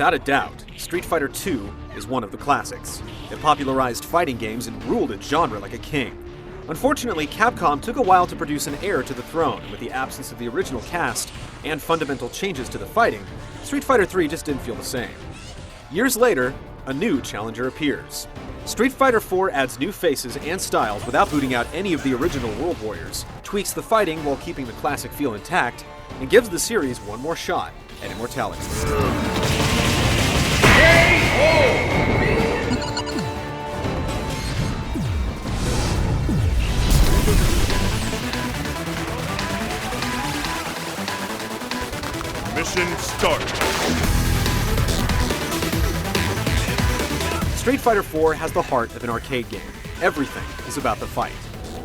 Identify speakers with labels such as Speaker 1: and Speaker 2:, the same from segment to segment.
Speaker 1: Without a doubt, Street Fighter II is one of the classics. It popularized fighting games and ruled its genre like a king. Unfortunately, Capcom took a while to produce an heir to the throne, and with the absence of the original cast and fundamental changes to the fighting, Street Fighter III just didn't feel the same. Years later, a new challenger appears. Street Fighter IV adds new faces and styles without booting out any of the original World Warriors, tweaks the fighting while keeping the classic feel intact, and gives the series one more shot at immortality.
Speaker 2: Mission start.
Speaker 1: Street Fighter IV has the heart of an arcade game. Everything is about the fight.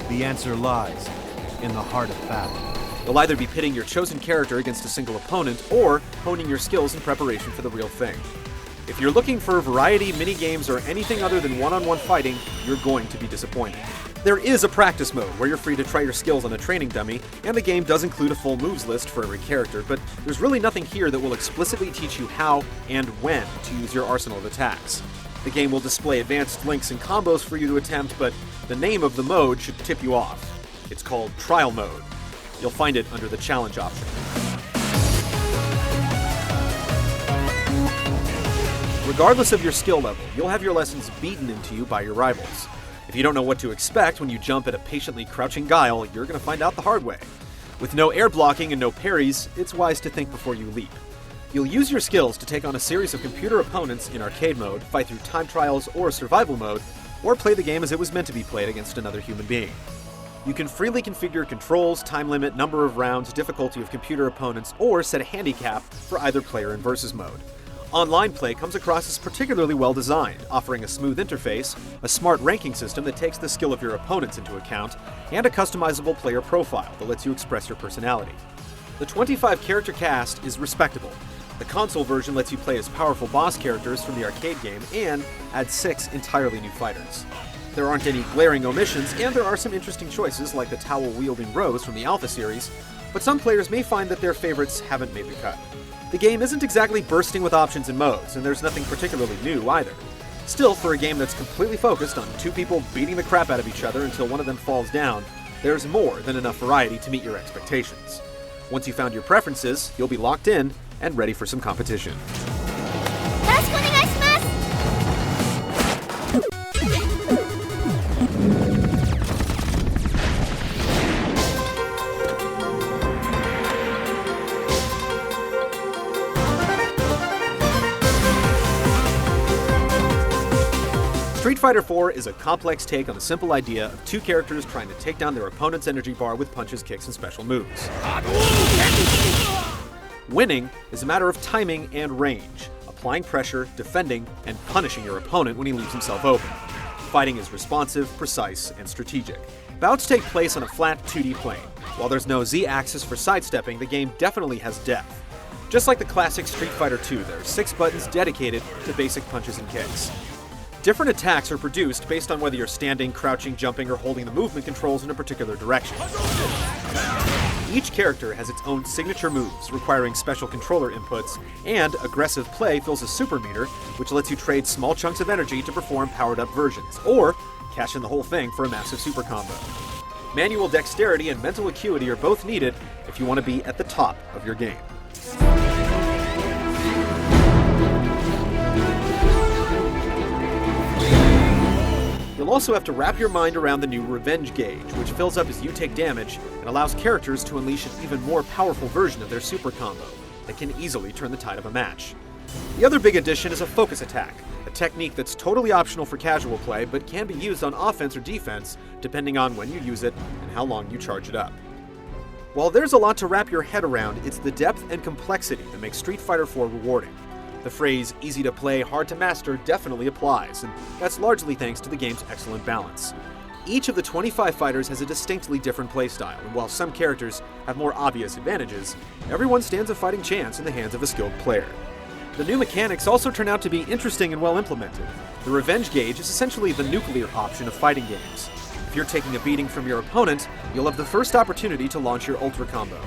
Speaker 3: The answer lies in the heart of battle.
Speaker 1: You'll either be pitting your chosen character against a single opponent, or honing your skills in preparation for the real thing. If you're looking for variety, mini-games, or anything other than one-on-one fighting, you're going to be disappointed. There is a practice mode where you're free to try your skills on a training dummy, and the game does include a full moves list for every character, but there's really nothing here that will explicitly teach you how and when to use your arsenal of attacks. The game will display advanced links and combos for you to attempt, but the name of the mode should tip you off. It's called Trial Mode. You'll find it under the Challenge option. Regardless of your skill level, you'll have your lessons beaten into you by your rivals. If you don't know what to expect when you jump at a patiently crouching Guile, you're going to find out the hard way. With no air blocking and no parries, it's wise to think before you leap. You'll use your skills to take on a series of computer opponents in arcade mode, fight through time trials or survival mode, or play the game as it was meant to be played against another human being. You can freely configure controls, time limit, number of rounds, difficulty of computer opponents, or set a handicap for either player and versus mode. Online play comes across as particularly well designed, offering a smooth interface, a smart ranking system that takes the skill of your opponents into account, and a customizable player profile that lets you express your personality. The 25-character cast is respectable. The console version lets you play as powerful boss characters from the arcade game and adds 6 entirely new fighters. There aren't any glaring omissions, and there are some interesting choices like the towel-wielding Rose from the Alpha series, but some players may find that their favorites haven't made the cut. The game isn't exactly bursting with options and modes, and there's nothing particularly new either. Still, for a game that's completely focused on 2 people beating the crap out of each other until one of them falls down, there's more than enough variety to meet your expectations. Once you've found your preferences, you'll be locked in and ready for some competition. Street Fighter IV is a complex take on the simple idea of 2 characters trying to take down their opponent's energy bar with punches, kicks, and special moves. Winning is a matter of timing and range, applying pressure, defending, and punishing your opponent when he leaves himself open. Fighting is responsive, precise, and strategic. Bouts take place on a flat 2D plane. While there's no Z-axis for sidestepping, the game definitely has depth. Just like the classic Street Fighter II, there are 6 buttons dedicated to basic punches and kicks. Different attacks are produced based on whether you're standing, crouching, jumping, or holding the movement controls in a particular direction. Each character has its own signature moves, requiring special controller inputs, and aggressive play fills a super meter, which lets you trade small chunks of energy to perform powered-up versions, or cash in the whole thing for a massive super combo. Manual dexterity and mental acuity are both needed if you want to be at the top of your game. You'll also have to wrap your mind around the new Revenge gauge, which fills up as you take damage and allows characters to unleash an even more powerful version of their super combo that can easily turn the tide of a match. The other big addition is a focus attack, a technique that's totally optional for casual play but can be used on offense or defense depending on when you use it and how long you charge it up. While there's a lot to wrap your head around, it's the depth and complexity that makes Street Fighter IV rewarding. The phrase, easy to play, hard to master, definitely applies, and that's largely thanks to the game's excellent balance. Each of the 25 fighters has a distinctly different playstyle, and while some characters have more obvious advantages, everyone stands a fighting chance in the hands of a skilled player. The new mechanics also turn out to be interesting and well implemented. The Revenge gauge is essentially the nuclear option of fighting games. If you're taking a beating from your opponent, you'll have the first opportunity to launch your Ultra combo.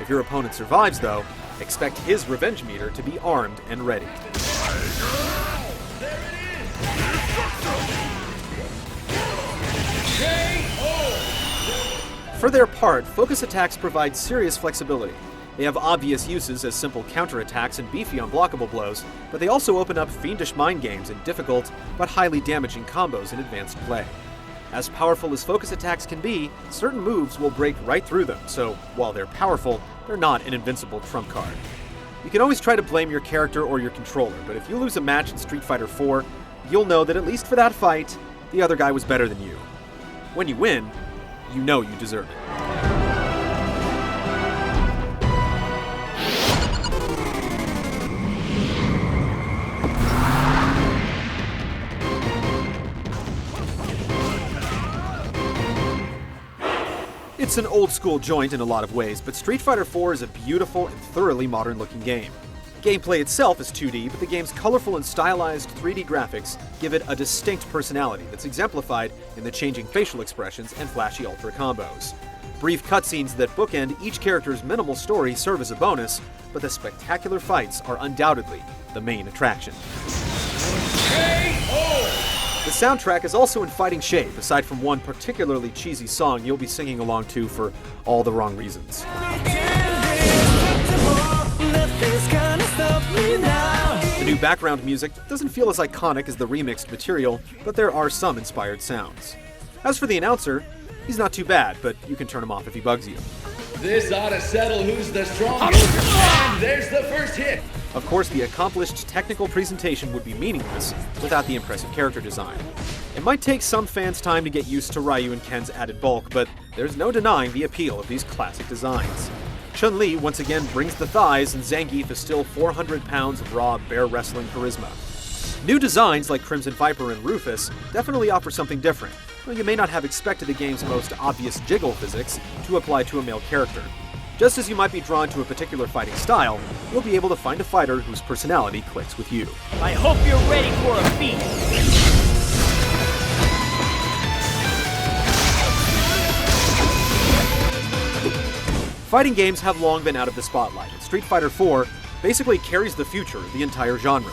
Speaker 1: If your opponent survives, though, expect his revenge meter to be armed and ready. For their part, focus attacks provide serious flexibility. They have obvious uses as simple counterattacks and beefy unblockable blows, but they also open up fiendish mind games and difficult but highly damaging combos in advanced play. As powerful as focus attacks can be, certain moves will break right through them, so while they're powerful, they're not an invincible trump card. You can always try to blame your character or your controller, but if you lose a match in Street Fighter 4, you'll know that at least for that fight, the other guy was better than you. When you win, you know you deserve it. It's an old-school joint in a lot of ways, but Street Fighter 4 is a beautiful and thoroughly modern-looking game. Gameplay itself is 2D, but the game's colorful and stylized 3D graphics give it a distinct personality that's exemplified in the changing facial expressions and flashy ultra combos. Brief cutscenes that bookend each character's minimal story serve as a bonus, but the spectacular fights are undoubtedly the main attraction. The soundtrack is also in fighting shape, aside from one particularly cheesy song you'll be singing along to for all the wrong reasons. The new background music doesn't feel as iconic as the remixed material, but there are some inspired sounds. As for the announcer, he's not too bad, but you can turn him off if he bugs you.
Speaker 2: This ought to settle who's the strongest, and there's the first hit!
Speaker 1: Of course, the accomplished technical presentation would be meaningless without the impressive character design. It might take some fans time to get used to Ryu and Ken's added bulk, but there's no denying the appeal of these classic designs. Chun-Li once again brings the thighs, and Zangief is still 400 pounds of raw bear wrestling charisma. New designs like Crimson Viper and Rufus definitely offer something different, though you may not have expected the game's most obvious jiggle physics to apply to a male character. Just as you might be drawn to a particular fighting style, you'll be able to find a fighter whose personality clicks with you.
Speaker 4: I hope you're ready for a feast!
Speaker 1: Fighting games have long been out of the spotlight, and Street Fighter 4 basically carries the future of the entire genre.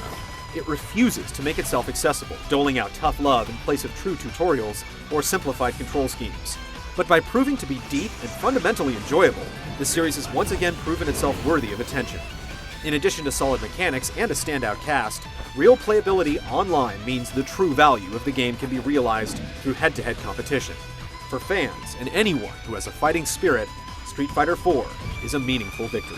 Speaker 1: It refuses to make itself accessible, doling out tough love in place of true tutorials or simplified control schemes. But by proving to be deep and fundamentally enjoyable, the series has once again proven itself worthy of attention. In addition to solid mechanics and a standout cast, real playability online means the true value of the game can be realized through head-to-head competition. For fans and anyone who has a fighting spirit, Street Fighter 4 is a meaningful victory.